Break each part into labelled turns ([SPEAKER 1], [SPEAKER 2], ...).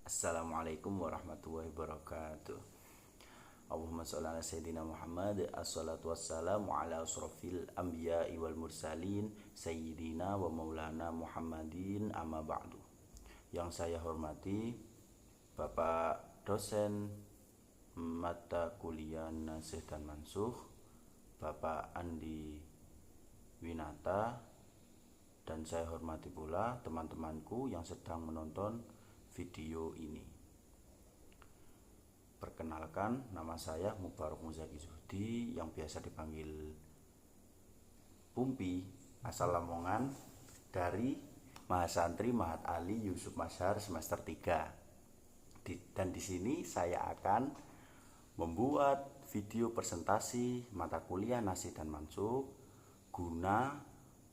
[SPEAKER 1] Assalamualaikum warahmatullahi wabarakatuh. Allahumma sholli ala sayyidina Muhammad. Assalatu wassalamu ala asrofil anbiya'i wal mursalin sayyidina wa maulana Muhammadin amma ba'du. Yang saya hormati Bapak dosen mata kuliah Nasikh dan Mansukh, Bapak Andi Winata, dan saya hormati pula teman-temanku yang sedang menonton video ini. Perkenalkan, nama saya Mubarak Muzaki Zuhdi yang biasa dipanggil Pumpi, asal Lamongan, dari Mahasantri Mahat Ali Yusuf Mazhar semester 3. Dan di sini saya akan membuat video presentasi mata kuliah Nasikh dan Mansukh guna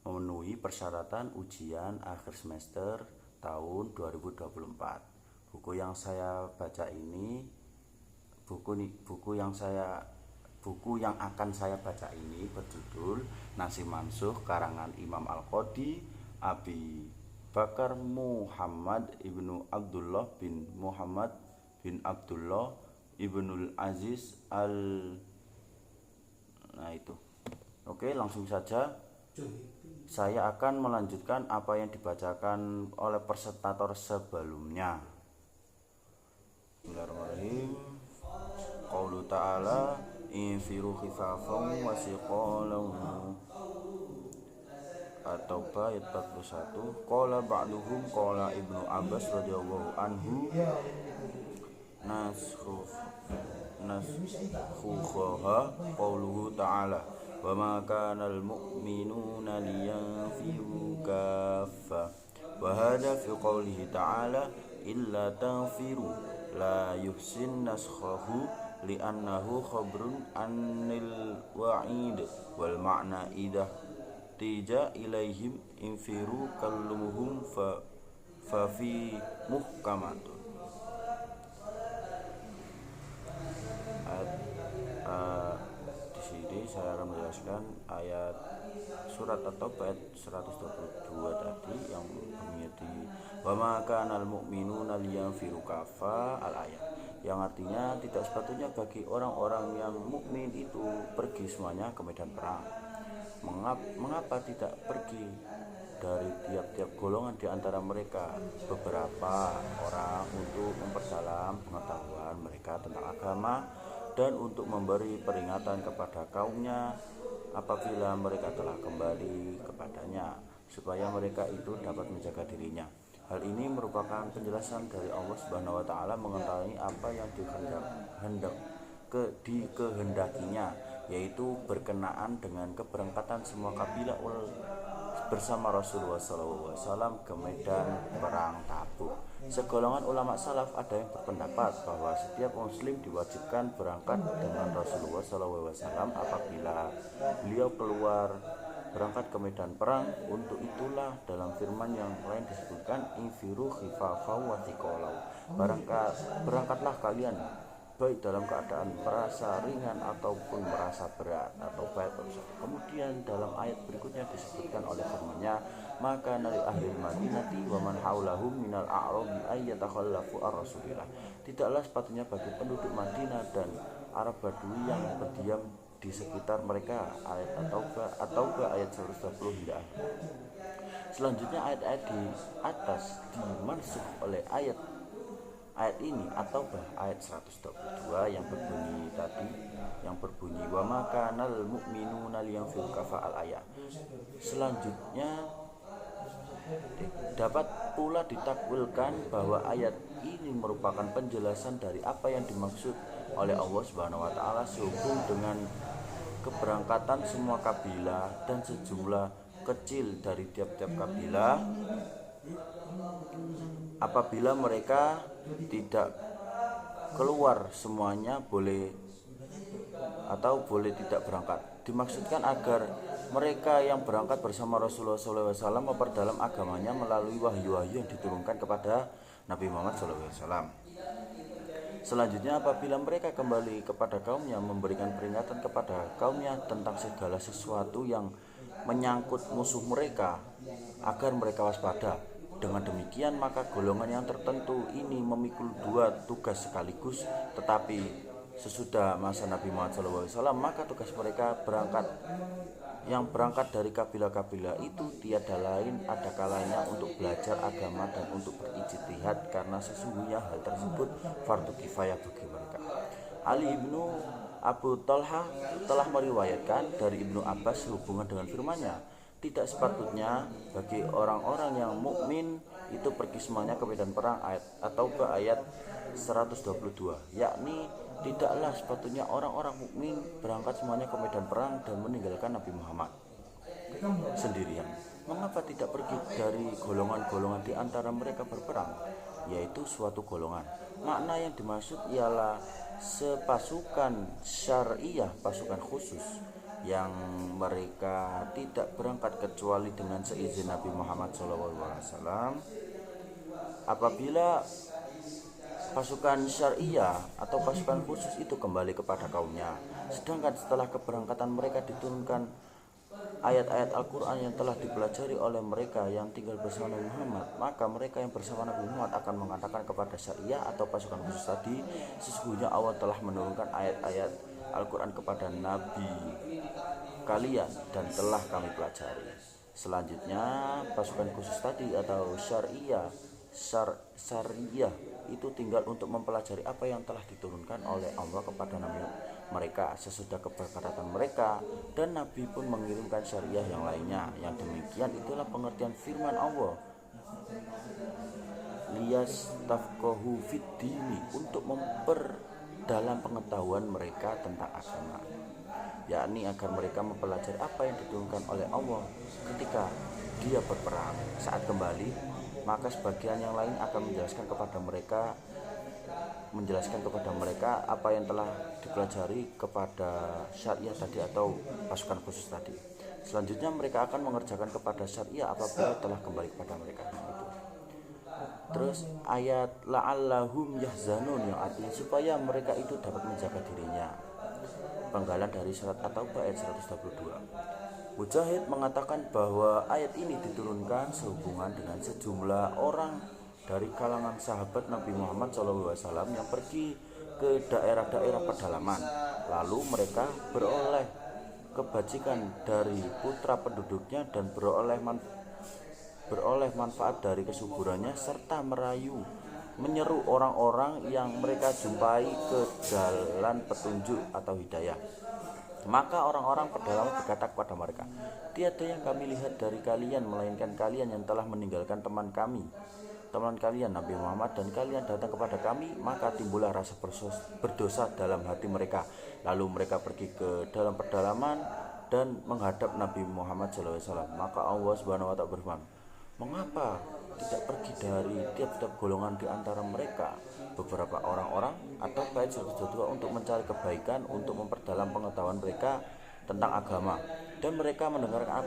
[SPEAKER 1] memenuhi persyaratan ujian akhir semester tahun 2024. Buku yang saya baca ini, buku yang akan saya baca ini berjudul Nasikh Mansukh karangan Imam Al-Qadhi Abi Bakar Muhammad ibnu Abdullah bin Muhammad bin Abdullah ibnul Aziz Nah itu. Oke, langsung saja. Saya akan melanjutkan apa yang dibacakan oleh presentator sebelumnya. Bismillahirrahmanirrahim. Qaulu ta'ala infiru khifafan wa siqalan. At-Taubah ayat 41. Qala ba'duhum qala Ibnu Abbas radhiyallahu anhu naskhuha qauluhu ta'ala wa ma kana al-mu'minuna liyanfiru kaffa wa hadha fi qoulihi ta'ala illa tanfiru la yuhsin naskhahu li'annahu khabrun anil wa'id wal ma'na idah tija ilaihim infiru kallumuhum fa fi muhkamatun. Di sini saya akan menjelaskan ayat surat At-Taubah ayat 122 tadi yang bunyinya di wa ma kanal mu'minuna liyanfiru kaffa al-ayat, yang artinya tidak sepatutnya bagi orang-orang yang mukmin itu pergi semuanya ke medan perang. Mengapa tidak pergi dari tiap-tiap golongan di antara mereka beberapa orang untuk memperdalam pengetahuan mereka tentang agama dan untuk memberi peringatan kepada kaumnya apabila mereka telah kembali kepadanya, supaya mereka itu dapat menjaga dirinya. Hal ini merupakan penjelasan dari Allah Subhanahu wa taala mengenai apa yang dikehendakinya, yaitu berkenaan dengan keberangkatan semua kabilah bersama Rasulullah SAW ke medan perang Tabuk. Segolongan ulama salaf ada yang berpendapat bahwa setiap muslim diwajibkan berangkat dengan Rasulullah SAW apabila beliau keluar berangkat ke medan perang. Untuk itulah dalam firman yang lain disebutkan infiru khifafan wa thiqalan, berangkatlah kalian baik dalam keadaan merasa ringan ataupun merasa berat atau baik. Kemudian dalam ayat berikutnya disebutkan oleh firman-Nya, maka nali ahli Madinati wa man haulahum minal a'rabi ayyatakhallafu ar-rasulillah. Tidaklah sepatutnya bagi penduduk Madinah dan Arab Badui yang berdiam di sekitar mereka. Ayat At-Taubah ayat 120 hingga. Selanjutnya ayat-ayat di atas dimansukh oleh ayat ini atau ayat 122 yang berbunyi wa makanal mu'minuna liyanfiru kaffa al-ayat. Selanjutnya dapat pula ditakwilkan bahwa ayat ini merupakan penjelasan dari apa yang dimaksud oleh Allah Subhanahu wa taala sehubung dengan keberangkatan semua kabilah dan sejumlah kecil dari tiap-tiap kabilah apabila mereka tidak keluar semuanya boleh tidak berangkat. Dimaksudkan agar mereka yang berangkat bersama Rasulullah SAW memperdalam agamanya melalui wahyu-wahyu yang diturunkan kepada Nabi Muhammad SAW. Selanjutnya apabila mereka kembali kepada kaumnya memberikan peringatan kepada kaumnya tentang segala sesuatu yang menyangkut musuh mereka agar mereka waspada. Dengan demikian maka golongan yang tertentu ini memikul dua tugas sekaligus, tetapi sesudah masa Nabi Muhammad SAW maka tugas mereka berangkat dari kabilah-kabilah itu tiada lain ada kalanya untuk belajar agama dan untuk berijtihad, karena sesungguhnya hal tersebut fardu kifayah bagi mereka. Ali ibnu Abu Talha telah meriwayatkan dari Ibnu Abbas sehubungan dengan firman-Nya, tidak sepatutnya bagi orang-orang yang mukmin itu pergi semuanya ke medan perang, atau ke ayat 122, yakni tidaklah sepatutnya orang-orang mukmin berangkat semuanya ke medan perang dan meninggalkan Nabi Muhammad sendirian. Mengapa tidak pergi dari golongan-golongan di antara mereka berperang, yaitu suatu golongan? Makna yang dimaksud ialah sepasukan syariah, pasukan khusus yang mereka tidak berangkat kecuali dengan seizin Nabi Muhammad SAW. Apabila pasukan syariah atau pasukan khusus itu kembali kepada kaumnya, sedangkan setelah keberangkatan mereka diturunkan ayat-ayat Al-Quran yang telah dipelajari oleh mereka yang tinggal bersama Nabi Muhammad, maka mereka yang bersama Nabi Muhammad akan mengatakan kepada syariah atau pasukan khusus tadi, sesungguhnya Allah telah menurunkan ayat-ayat Al-Quran kepada Nabi kalian dan telah kami pelajari. Selanjutnya pasukan khusus tadi atau syariah itu tinggal untuk mempelajari apa yang telah diturunkan oleh Allah kepada Nabi mereka sesudah keberangkatan mereka, dan Nabi pun mengirimkan syariah yang lainnya. Yang demikian itulah pengertian firman Allah, liyastafqahu fid dini, untuk memperdalam pengetahuan mereka tentang agama, yakni agar mereka mempelajari apa yang diturunkan oleh Allah ketika dia berperang. Saat kembali, maka sebagian yang lain akan menjelaskan kepada mereka apa yang telah dipelajari kepada syariah tadi atau pasukan khusus tadi. Selanjutnya mereka akan mengerjakan kepada syariah apabila telah kembali kepada mereka. Terus ayat la'allahum yahzanun, yang artinya supaya mereka itu dapat menjaga dirinya. Penggalan dari surat At-Taubah ayat 122. Mujahid mengatakan bahwa ayat ini diturunkan sehubungan dengan sejumlah orang dari kalangan sahabat Nabi Muhammad SAW yang pergi ke daerah-daerah pedalaman, lalu mereka beroleh kebajikan dari putra penduduknya dan beroleh manfaat dari kesuburannya, serta menyeru orang-orang yang mereka jumpai ke jalan petunjuk atau hidayah. Maka orang-orang pedalaman berkata kepada mereka, tiada yang kami lihat dari kalian melainkan kalian yang telah meninggalkan teman kalian Nabi Muhammad, dan kalian datang kepada kami. Maka timbullah rasa berdosa dalam hati mereka, lalu mereka pergi ke dalam pedalaman dan menghadap Nabi Muhammad SAW. Maka Allah Subhanahu wa Ta'ala berfirman, mengapa tidak pergi dari tiap-tiap golongan di antara mereka beberapa orang-orang atau baik 122 untuk mencari kebaikan, untuk memperdalam pengetahuan mereka tentang agama, dan mereka mendengarkan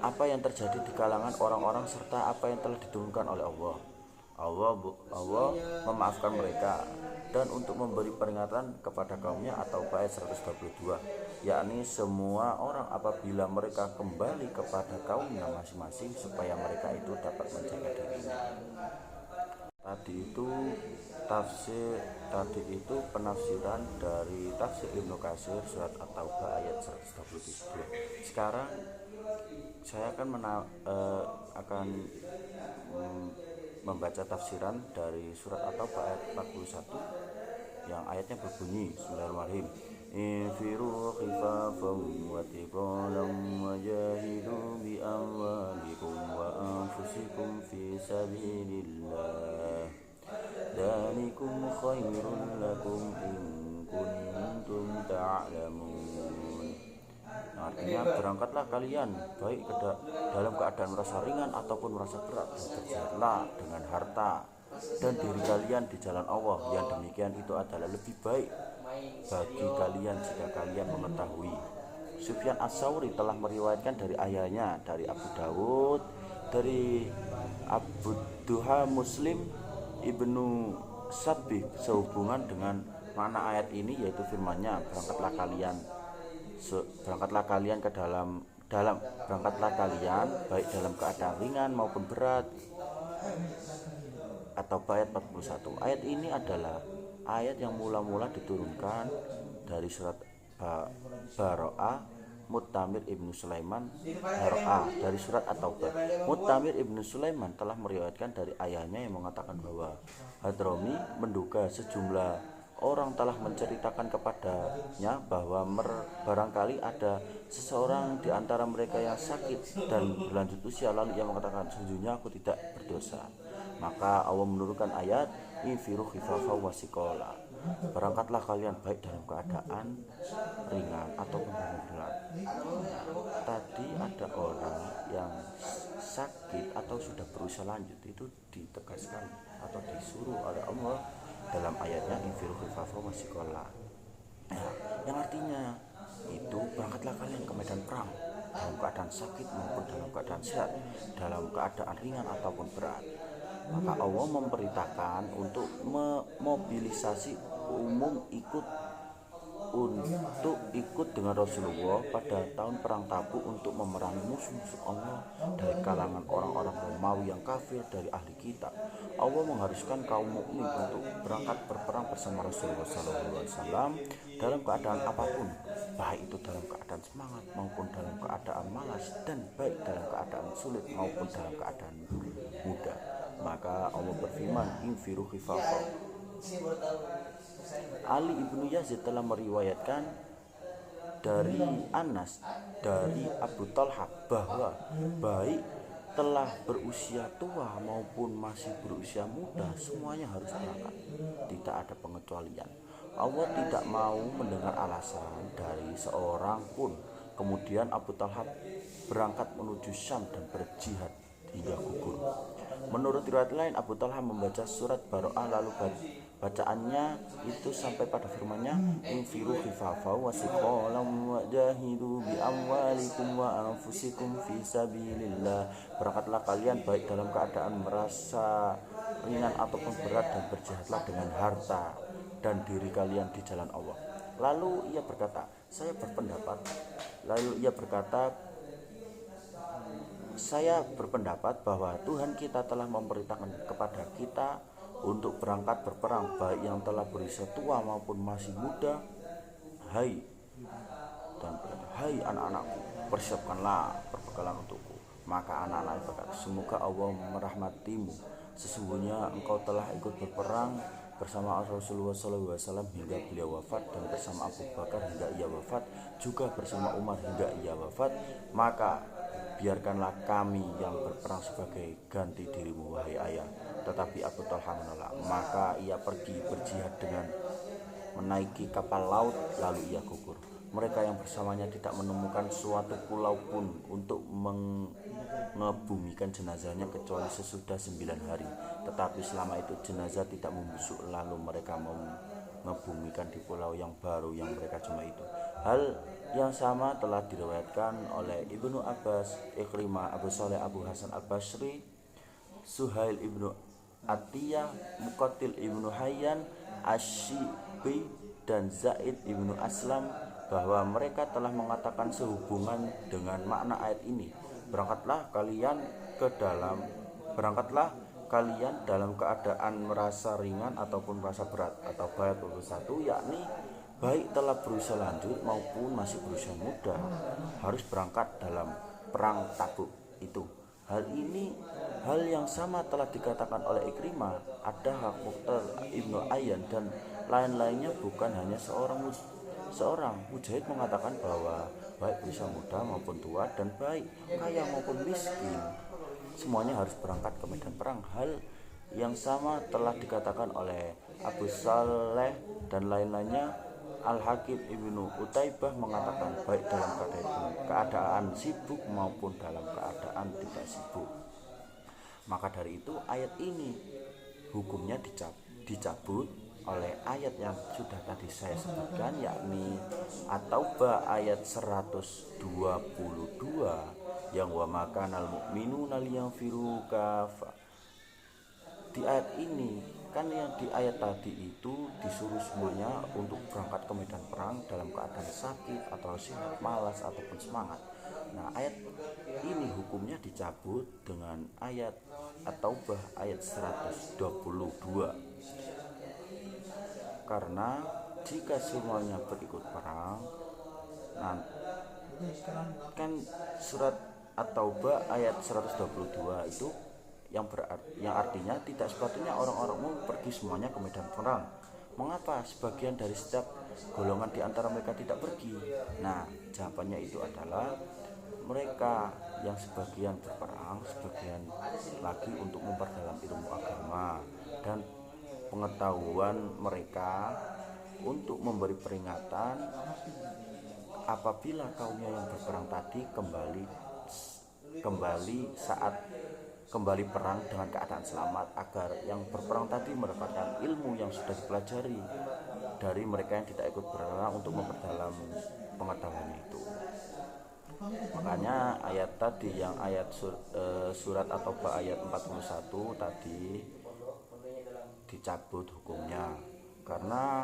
[SPEAKER 1] apa yang terjadi di kalangan orang-orang serta apa yang telah diturunkan oleh Allah. Allah memaafkan mereka dan untuk memberi peringatan kepada kaumnya atau ayat 122, yakni semua orang apabila mereka kembali kepada kaumnya masing-masing supaya mereka itu dapat menjaga dirinya. Tadi itu penafsiran dari tafsir Ibnu Katsir surat At-Taubah ayat 122. Sekarang saya akan membaca tafsiran dari surat At-Taubah ayat 41 yang ayatnya berbunyi, Bismillahirrahmanirrahim, infiru khifafan wa thiqalan wa jahidu bi amwalikum wa anfusikum fi sabilillah dzalikum khairul lakum in kuntum ta'lamun. Artinya, berangkatlah kalian baik dalam keadaan merasa ringan ataupun merasa berat, dan berjihadlah dengan harta dan diri kalian di jalan Allah. Yang demikian itu adalah lebih baik bagi kalian jika kalian mengetahui. Sufyan Ats-Tsauri telah meriwayatkan dari ayahnya, dari Abu Dawud, dari Abu Duha Muslim Ibnu Sabih sehubungan dengan makna ayat ini, yaitu firman-Nya, berangkatlah kalian ke berangkatlah kalian baik dalam keadaan ringan maupun berat. Atau ayat 41. Ayat ini adalah ayat yang mula-mula diturunkan dari surat Baro'ah. Mu'tamir ibnu Sulaiman Baro'ah dari surat At-Taubah. Mu'tamir ibnu Sulaiman telah meriwayatkan dari ayahnya yang mengatakan bahwa Hadrami menduga sejumlah orang telah menceritakan kepadanya bahwa barangkali ada seseorang di antara mereka yang sakit dan berlanjut usia, lalu ia mengatakan, sejujurnya aku tidak berdosa. Maka Allah menurunkan ayat infiru khifafa wasikola, berangkatlah kalian baik dalam keadaan ringan ataupun berat. Tadi ada orang yang sakit atau sudah berusia lanjut, itu ditegaskan atau disuruh oleh Allah dalam ayatnya infiru khifafa wasikola, yang artinya itu berangkatlah kalian ke medan perang dalam keadaan sakit maupun dalam keadaan sehat, dalam keadaan ringan ataupun berat. Maka Allah memberitakan untuk memobilisasi umum untuk ikut dengan Rasulullah pada tahun perang Tabuk untuk memerangi musuh-musuh Allah dari kalangan orang-orang Romawi yang kafir dari ahli kitab. Allah mengharuskan kaum mukmin untuk berangkat berperang bersama Rasulullah SAW dalam keadaan apapun, baik itu dalam keadaan semangat maupun dalam keadaan malas, dan baik dalam keadaan sulit maupun dalam keadaan mudah. Maka Allah berfirman, infiru khifafa. Ali ibnu Yazid telah meriwayatkan dari Anas dari Abu Talha bahwa baik telah berusia tua maupun masih berusia muda, semuanya harus berangkat, tidak ada pengecualian. Allah tidak mau mendengar alasan dari seorang pun. Kemudian Abu Talha berangkat menuju Syam dan berjihad hingga gugur. Menurut riwayat lain, Abu Talha membaca surat Baro'ah, lalu bacaannya itu sampai pada firman-Nya infiru khifafa wasiqalam wajahidu bi amwalikum wa anfusikum fi sabilillah, berangkatlah kalian baik dalam keadaan merasa ringan ataupun berat, dan berjihadlah dengan harta dan diri kalian di jalan Allah. Lalu ia berkata, saya berpendapat bahwa Tuhan kita telah memerintahkan kepada kita untuk berangkat berperang, baik yang telah berusia tua maupun masih muda. Hai anak-anakku, persiapkanlah perbekalan untukku. Maka anak-anak berkata, semoga Allah merahmatimu, sesungguhnya engkau telah ikut berperang bersama Rasulullah SAW hingga beliau wafat, dan bersama Abu Bakar hingga ia wafat, juga bersama Umar hingga ia wafat. Maka biarkanlah kami yang berperang sebagai ganti dirimu, wahai ayah. Tetapi Abu Talha menolak. Maka ia pergi berjihad dengan menaiki kapal laut, lalu ia gugur. Mereka yang bersamanya tidak menemukan suatu pulau pun untuk mengebumikan jenazahnya kecuali sesudah 9 hari. Tetapi selama itu jenazah tidak membusuk, lalu mereka mengebumikan di pulau yang baru yang mereka jumpai itu. Hal yang sama telah diriwayatkan oleh Ibnu Abbas, Ikrimah, Abu Saleh, Abu Hasan al-Basri, Suhail ibnu Atiyah, Muqatil ibnu Hayyan, Asy-Syibi, dan Zaid ibnu Aslam bahwa mereka telah mengatakan sehubungan dengan makna ayat ini, berangkatlah kalian dalam keadaan merasa ringan ataupun merasa berat. Atau ayat 21, yakni baik telah berusia lanjut maupun masih berusia muda harus berangkat dalam perang Tabuk itu. Hal yang sama telah dikatakan oleh Ikrimah, Ad-Dahhak, Muqatil ibnu Hayyan, dan lain-lainnya. Bukan hanya seorang Mujahid mengatakan bahwa baik berusia muda maupun tua, dan baik kaya maupun miskin, semuanya harus berangkat ke medan perang. Hal yang sama telah dikatakan oleh Abu Saleh dan lain-lainnya. Al-Hakim ibnu Utaibah mengatakan baik dalam keadaan sibuk maupun dalam keadaan tidak sibuk. Maka dari itu ayat ini hukumnya dicabut oleh ayat yang sudah tadi saya sebutkan, yakni At-Taubah ayat 122 yang wa makanal mu'minuna liyanfiru kafa. Di ayat ini kan, yang di ayat tadi itu disuruh semuanya untuk berangkat ke medan perang dalam keadaan sakit atau sehat, malas ataupun semangat. Nah, ayat ini hukumnya dicabut dengan ayat At-Taubah ayat 122. Karena jika semuanya berikut perang, nah, kan surat At-Taubah ayat 122 itu yang artinya tidak sepatutnya orang-orangmu pergi semuanya ke medan perang. Mengapa sebagian dari setiap golongan di antara mereka tidak pergi? Nah, jawabannya itu adalah mereka yang sebagian berperang, sebagian lagi untuk memperdalam ilmu agama dan pengetahuan mereka untuk memberi peringatan apabila kaumnya yang berperang tadi kembali perang dengan keadaan selamat, agar yang berperang tadi mendapatkan ilmu yang sudah dipelajari dari mereka yang tidak ikut berperang untuk memperdalam pengetahuannya itu. Makanya ayat tadi yang ayat surat At-Taubah ayat 41 tadi dicabut hukumnya, karena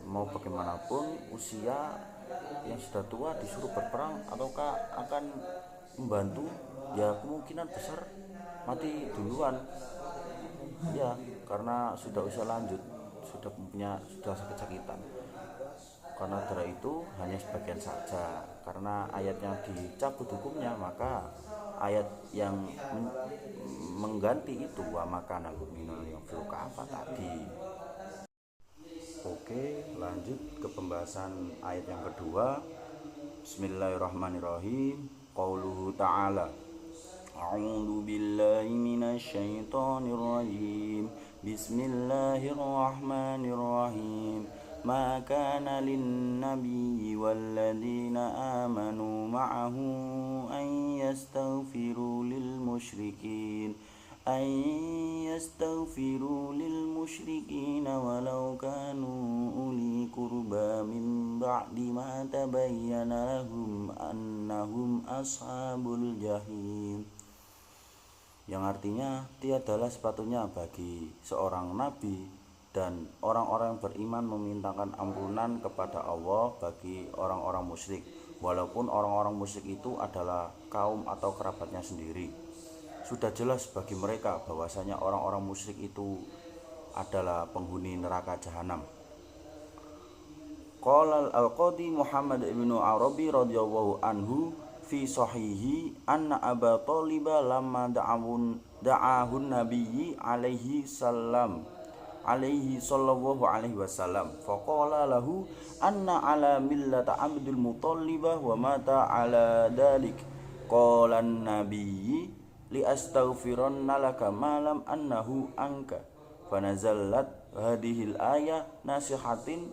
[SPEAKER 1] mau bagaimanapun usia yang sudah tua disuruh berperang ataukah akan membantu, ya kemungkinan besar mati duluan ya, karena sudah usia lanjut, sudah sakit-sakitan. Karena dari itu hanya sebagian saja, karena ayat yang dicabut hukumnya, maka ayat yang mengganti itu wa makana minal yang apa tadi. Oke, lanjut ke pembahasan ayat yang kedua. Bismillahirrahmanirrahim. Qauluhu ta'ala, A'udzu billahi minasyaitonir rajim. Bismillahirrahmanirrahim. Ma kana lin-nabiyyi walladzina amanu ma'ahu an yastaghfiru lil musyrikin walau kanu uli qurba min ba'di ma tabayyana lahum annahum ashabul jahim. Yang artinya, tiadalah sepatutnya bagi seorang nabi dan orang-orang yang beriman memintakan ampunan kepada Allah bagi orang-orang musyrik, walaupun orang-orang musyrik itu adalah kaum atau kerabatnya sendiri. Sudah jelas bagi mereka bahwasanya orang-orang musyrik itu adalah penghuni neraka jahanam. Qala al-Qadi Muhammad ibnu Arabi radhiyallahu anhu fi sahihi anna Aba Thalib lamma da'ahun nabiyyi alaihi sallallahu alaihi wasallam faqala lahu anna ala millata Abdul Muttalib wa mata ala dalik. Qala an-nabiyyi li astaghfiranna laka ma lam annahu anka. Fanazallat hadhil ayah nasikhatin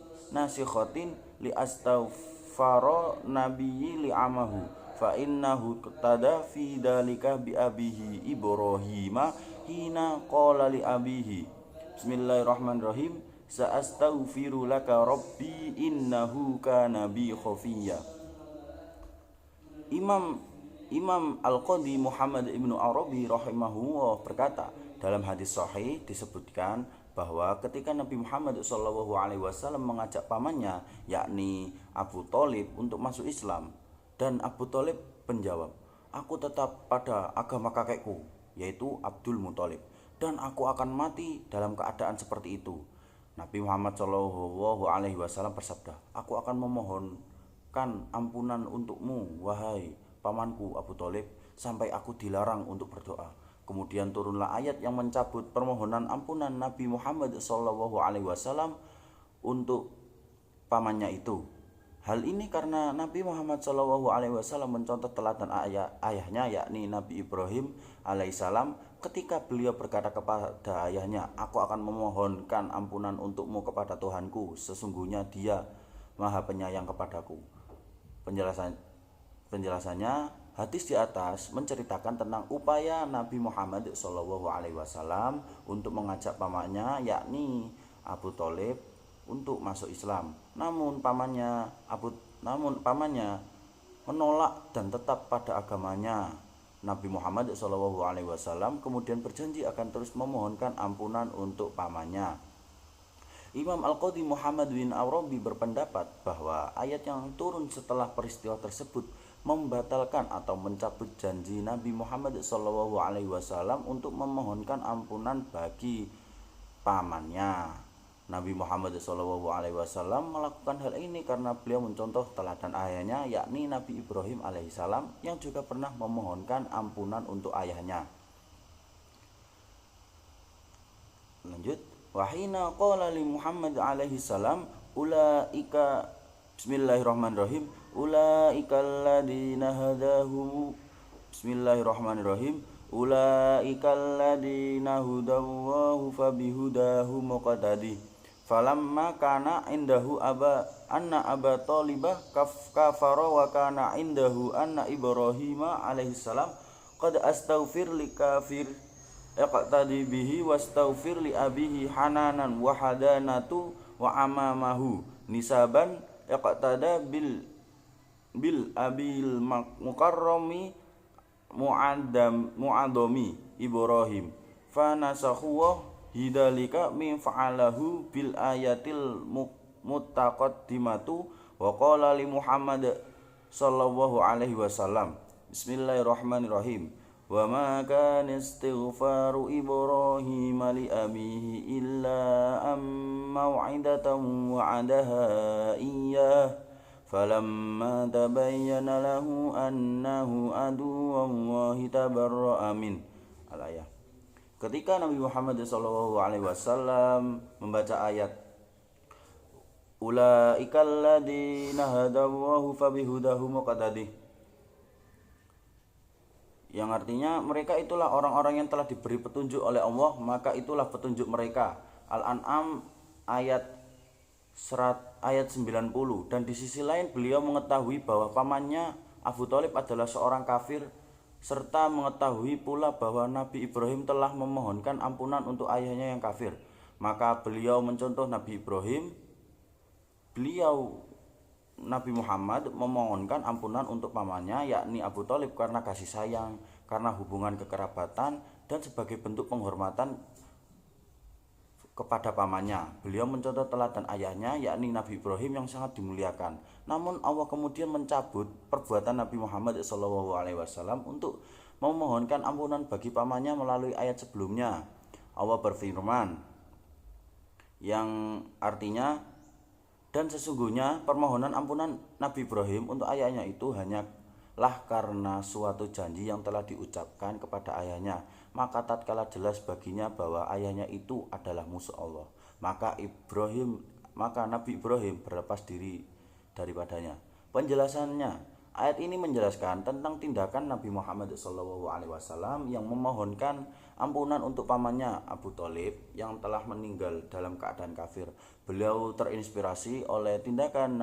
[SPEAKER 1] li astaghfara nabiyyi li amahu fa innahu qtada fi dalika bi abihi Ibrahim hina qala li abihi Bismillahirrahmanirrahim, sa'astaghfiru laka rabbi innahu kana bi khafiyya. Imam Al-Qadi Muhammad ibnu Arabi rahimahullah berkata, dalam hadis sahih disebutkan bahwa ketika Nabi Muhammad SAW mengajak pamannya, yakni Abu Thalib, untuk masuk Islam, dan Abu Thalib menjawab, aku tetap pada agama kakekku, yaitu Abdul Muthalib, dan aku akan mati dalam keadaan seperti itu. Nabi Muhammad SAW bersabda, aku akan memohonkan ampunan untukmu, wahai pamanku Abu Thalib, sampai aku dilarang untuk berdoa. Kemudian turunlah ayat yang mencabut permohonan ampunan Nabi Muhammad SAW untuk pamannya itu. Hal ini karena Nabi Muhammad SAW mencontoh teladan ayahnya, yakni Nabi Ibrahim alaihissalam, ketika beliau berkata kepada ayahnya, aku akan memohonkan ampunan untukmu kepada Tuhanku, sesungguhnya Dia Maha Penyayang kepadaku. Penjelasannya, hadis di atas menceritakan tentang upaya Nabi Muhammad SAW untuk mengajak pamannya, yakni Abu Thalib, untuk masuk Islam. Namun pamannya menolak dan tetap pada agamanya. Nabi Muhammad SAW kemudian berjanji akan terus memohonkan ampunan untuk pamannya. Imam Al-Qadi Muhammad bin Arabi berpendapat bahwa ayat yang turun setelah peristiwa tersebut membatalkan atau mencabut janji Nabi Muhammad SAW untuk memohonkan ampunan bagi pamannya. Nabi Muhammad SAW melakukan hal ini karena beliau mencontoh teladan ayahnya, yakni Nabi Ibrahim alaihissalam yang juga pernah memohonkan ampunan untuk ayahnya. Lanjut, wahina qala li Muhammad alaihissalam ulaika, bismillahirrahmanirrahim, ulaika alladina hadahum, bismillahirrahmanirrahim, ulaika alladina hudallahu fabihudahu muqtadi. Falamma kana indahu Aba Thalibah kafara wa kana indahu anna Ibrahim alaihissalam qad astaghfir li kafir yaqtadi bihi wastaghfir li abihi hananan wa hadanatu wa amamahu nisaban yaqtada bil abil mukarrami mu'adami Ibrahim fa nasakhuwa hidalika min fa'alahu bil ayatil muttaqaddimatu wa qala li Muhammad sallallahu alaihi wasallam, bismillahirrahmanirrahim, wa ma kana istighfaru Ibrahim li abihi illa maw'idatan wa'adaha iyyah falamma tabayyana lahu annahu aduwwallahi tabarra'a min. Al-ayah. Ketika Nabi Muhammad SAW membaca ayat ulaikal ladzina hadallahu fabihudahu muqtadi, yang artinya mereka itulah orang-orang yang telah diberi petunjuk oleh Allah, maka itulah petunjuk mereka. Al-An'am ayat 90. Dan di sisi lain beliau mengetahui bahwa pamannya Abu Thalib adalah seorang kafir, serta mengetahui pula bahwa Nabi Ibrahim telah memohonkan ampunan untuk ayahnya yang kafir. Maka beliau mencontoh Nabi Ibrahim. Nabi Muhammad memohonkan ampunan untuk pamannya, yakni Abu Thalib, karena kasih sayang, karena hubungan kekerabatan, dan sebagai bentuk penghormatan kepada pamannya. Beliau mencontoh teladan ayahnya, yakni Nabi Ibrahim yang sangat dimuliakan. Namun Allah kemudian mencabut perbuatan Nabi Muhammad SAW untuk memohonkan ampunan bagi pamannya melalui ayat sebelumnya. Allah berfirman, yang artinya, dan sesungguhnya permohonan ampunan Nabi Ibrahim untuk ayahnya itu hanyalah karena suatu janji yang telah diucapkan kepada ayahnya. Maka tatkala jelas baginya bahwa ayahnya itu adalah musuh Allah, maka Nabi Ibrahim berlepas diri daripadanya. Penjelasannya, ayat ini menjelaskan tentang tindakan Nabi Muhammad SAW yang memohonkan ampunan untuk pamannya Abu Thalib yang telah meninggal dalam keadaan kafir. Beliau terinspirasi oleh tindakan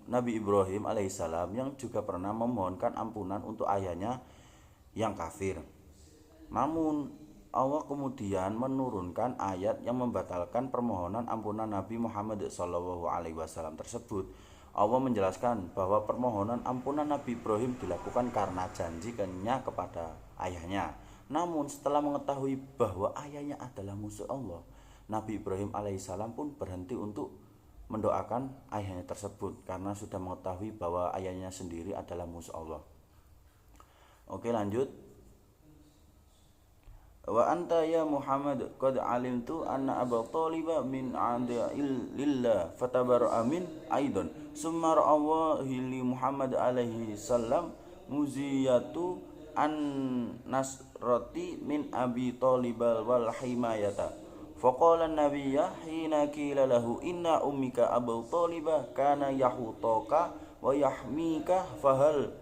[SPEAKER 1] Nabi Ibrahim alaihissalam yang juga pernah memohonkan ampunan untuk ayahnya yang kafir. Namun Allah kemudian menurunkan ayat yang membatalkan permohonan ampunan Nabi Muhammad SAW tersebut. Allah menjelaskan bahwa permohonan ampunan Nabi Ibrahim dilakukan karena janjinya kepada ayahnya. Namun setelah mengetahui bahwa ayahnya adalah musuh Allah, Nabi Ibrahim alaihissalam pun berhenti untuk mendoakan ayahnya tersebut karena sudah mengetahui bahwa ayahnya sendiri adalah musuh Allah. Oke, lanjut. Wa anta ya Muhammad qad alimtu anna Abu Thalib min adilillah fatabarra min aidan summa ra'awahi li Muhammad alaihi salam muziyatu an nasrati min Abi Thalib wal himayata faqala an-nabiyya hina qila lahu inna ummika Abu Thalib kana yahutaka wa yahmika fahal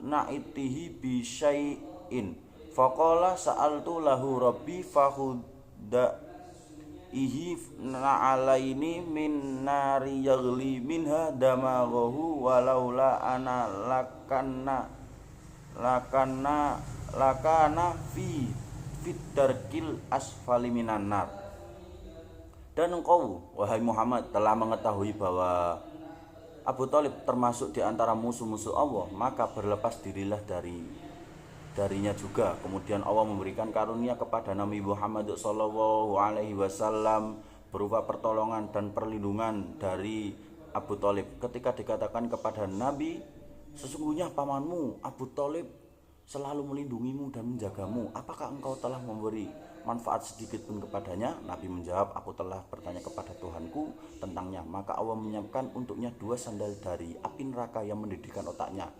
[SPEAKER 1] na'itihi bi syai'in faqala sa'altu lahu rabbi fahudda ihi na'alaini min nari yaghli minha damaghahu walaula ana lakana fi fitarkil asfali minan nar. Dan engkau wahai Muhammad telah mengetahui bahwa Abu Thalib termasuk di antara musuh-musuh Allah, maka berlepas dirilah darinya juga. Kemudian Allah memberikan karunia kepada Nabi Muhammad SAW berupa pertolongan dan perlindungan dari Abu Thalib. Ketika dikatakan kepada Nabi Sesungguhnya pamanmu Abu Thalib selalu melindungimu dan menjagamu. Apakah engkau telah memberi manfaat sedikit pun kepadanya? Nabi menjawab, aku telah bertanya kepada Tuhanku tentangnya. Maka Allah menyiapkan untuknya 2 sandal dari api neraka yang mendidihkan otaknya.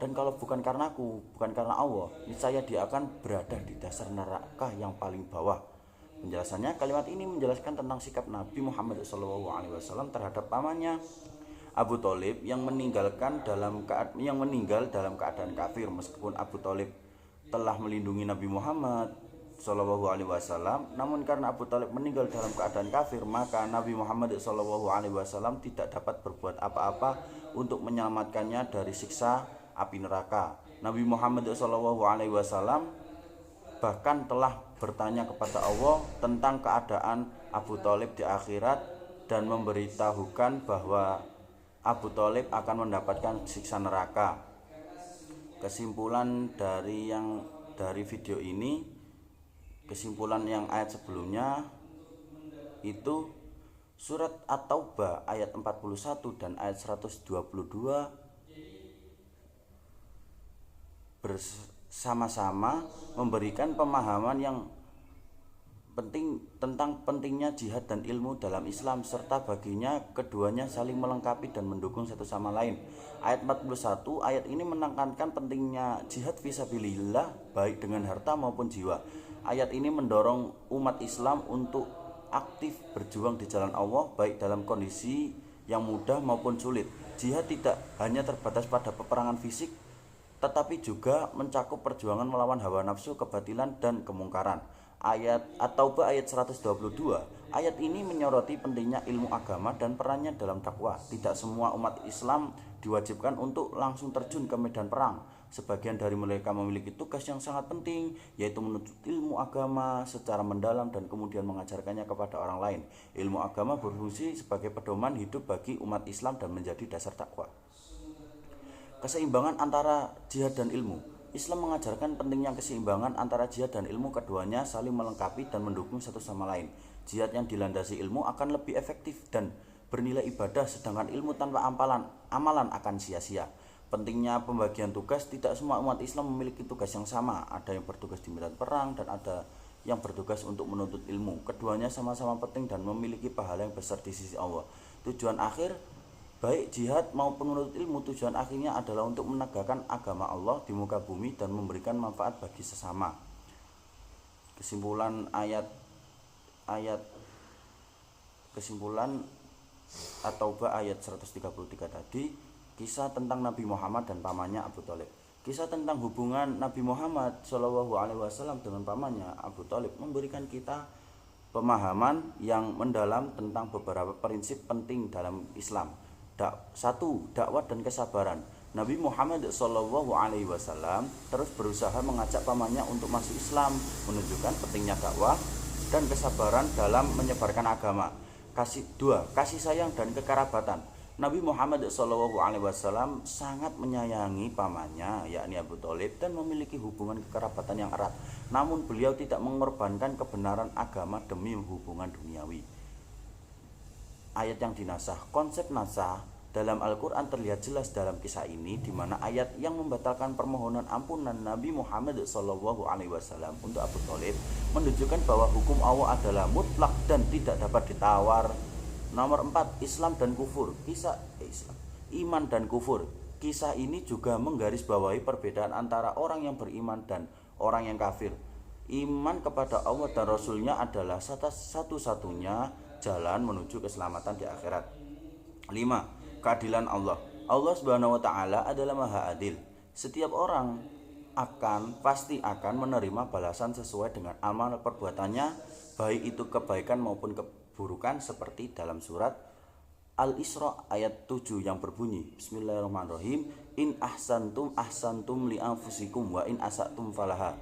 [SPEAKER 1] Dan kalau bukan karena aku, bukan karena Allah, niscaya dia akan berada di dasar neraka yang paling bawah. Penjelasannya, kalimat ini menjelaskan tentang sikap Nabi Muhammad SAW terhadap pamannya Abu Thalib yang meninggal dalam keadaan kafir. Meskipun Abu Thalib telah melindungi Nabi Muhammad SAW, namun karena Abu Thalib meninggal dalam keadaan kafir, maka Nabi Muhammad SAW tidak dapat berbuat apa-apa untuk menyelamatkannya dari siksa api neraka. Nabi Muhammad SAW bahkan telah bertanya kepada Allah tentang keadaan Abu Thalib di akhirat dan memberitahukan bahwa Abu Thalib akan mendapatkan siksa neraka. Kesimpulan dari video ini, kesimpulan yang ayat sebelumnya itu surat At-Taubah ayat 41 dan ayat 122 bersama-sama memberikan pemahaman yang penting tentang pentingnya jihad dan ilmu dalam Islam, serta baginya keduanya saling melengkapi dan mendukung satu sama lain. Ayat 41, ayat ini menekankan pentingnya jihad fisabilillah baik dengan harta maupun jiwa. Ayat ini mendorong umat Islam untuk aktif berjuang di jalan Allah baik dalam kondisi yang mudah maupun sulit. Jihad tidak hanya terbatas pada peperangan fisik, tetapi juga mencakup perjuangan melawan hawa nafsu, kebatilan, dan kemungkaran. Ayat At-Taubah ayat 122. Ayat ini menyoroti pentingnya ilmu agama dan perannya dalam dakwah. Tidak semua umat Islam diwajibkan untuk langsung terjun ke medan perang. Sebagian dari mereka memiliki tugas yang sangat penting, yaitu menuntut ilmu agama secara mendalam dan kemudian mengajarkannya kepada orang lain. Ilmu agama berfungsi sebagai pedoman hidup bagi umat Islam dan menjadi dasar dakwah. Keseimbangan antara jihad dan ilmu. Islam mengajarkan pentingnya keseimbangan antara jihad dan ilmu. Keduanya saling melengkapi dan mendukung satu sama lain. Jihad yang dilandasi ilmu akan lebih efektif dan bernilai ibadah, sedangkan ilmu tanpa amalan akan sia-sia. Pentingnya pembagian tugas. Tidak semua umat Islam memiliki tugas yang sama. Ada yang bertugas di medan perang dan ada yang bertugas untuk menuntut ilmu. Keduanya sama-sama penting dan memiliki pahala yang besar di sisi Allah. Tujuan akhir baik jihad maupun menuntut ilmu, tujuan akhirnya adalah untuk menegakkan agama Allah di muka bumi dan memberikan manfaat bagi sesama. Kesimpulan At-Taubah ayat 133 tadi, kisah tentang Nabi Muhammad dan pamannya Abu Thalib. Kisah tentang hubungan Nabi Muhammad SAW dengan pamannya Abu Thalib memberikan kita pemahaman yang mendalam tentang beberapa prinsip penting dalam Islam. 1. Dakwah dan kesabaran. Nabi Muhammad SAW terus berusaha mengajak pamannya untuk masuk Islam, menunjukkan pentingnya dakwah dan kesabaran dalam menyebarkan agama. 2. Kasih sayang dan kekerabatan. Nabi Muhammad SAW sangat menyayangi pamannya, yakni Abu Thalib, dan memiliki hubungan kekerabatan yang erat. Namun beliau tidak mengorbankan kebenaran agama demi hubungan duniawi. Ayat yang dinasah. Konsep nasah dalam Al-Quran terlihat jelas dalam kisah ini, di mana ayat yang membatalkan permohonan ampunan Nabi Muhammad SAW untuk Abu Thalib menunjukkan bahwa hukum Allah adalah mutlak dan tidak dapat ditawar. Nomor 4. Islam dan kufur. Iman dan kufur. Kisah ini juga menggarisbawahi perbedaan antara orang yang beriman dan orang yang kafir. Iman kepada Allah dan Rasulnya adalah satu-satunya jalan menuju keselamatan di akhirat. 5. Keadilan Allah. Allah Subhanahu wa taala adalah Maha Adil. Setiap orang pasti akan menerima balasan sesuai dengan amal perbuatannya, baik itu kebaikan maupun keburukan, seperti dalam surat Al-Isra ayat 7 yang berbunyi, Bismillahirrahmanirrahim, in ahsantum li anfusikum wa in asatum falaha.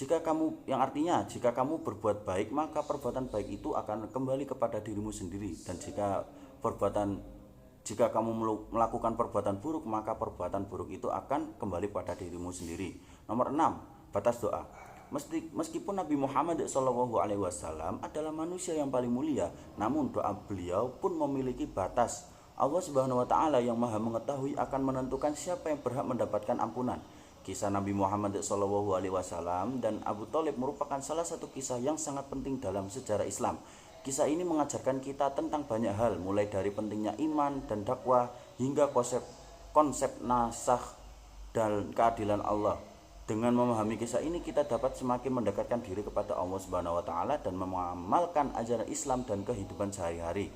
[SPEAKER 1] Yang artinya jika kamu berbuat baik, maka perbuatan baik itu akan kembali kepada dirimu sendiri, dan jika kamu melakukan perbuatan buruk, maka perbuatan buruk itu akan kembali pada dirimu sendiri. Nomor 6. Batas doa. Meskipun Nabi Muhammad SAW adalah manusia yang paling mulia, namun doa beliau pun memiliki batas. Allah Subhanahu wa taala yang Maha mengetahui akan menentukan siapa yang berhak mendapatkan ampunan. Kisah Nabi Muhammad SAW dan Abu Thalib merupakan salah satu kisah yang sangat penting dalam sejarah Islam. Kisah ini mengajarkan kita tentang banyak hal, mulai dari pentingnya iman dan dakwah hingga konsep nasakh dan keadilan Allah. Dengan memahami kisah ini, kita dapat semakin mendekatkan diri kepada Allah Subhanahu wa taala dan mengamalkan ajaran Islam dan kehidupan sehari-hari.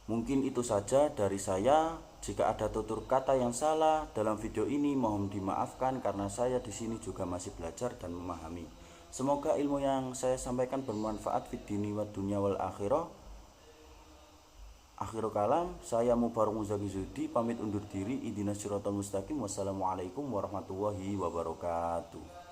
[SPEAKER 1] Mungkin itu saja dari saya. Jika ada tutur kata yang salah dalam video ini, mohon dimaafkan karena saya di sini juga masih belajar dan memahami. Semoga ilmu yang saya sampaikan bermanfaat fid dini wad dunya wal akhirah. Akhirul kalam, saya Mubarok Muzaki Zudi pamit undur diri. Ihdinas siratal mustaqim. Wassalamualaikum warahmatullahi wabarakatuh.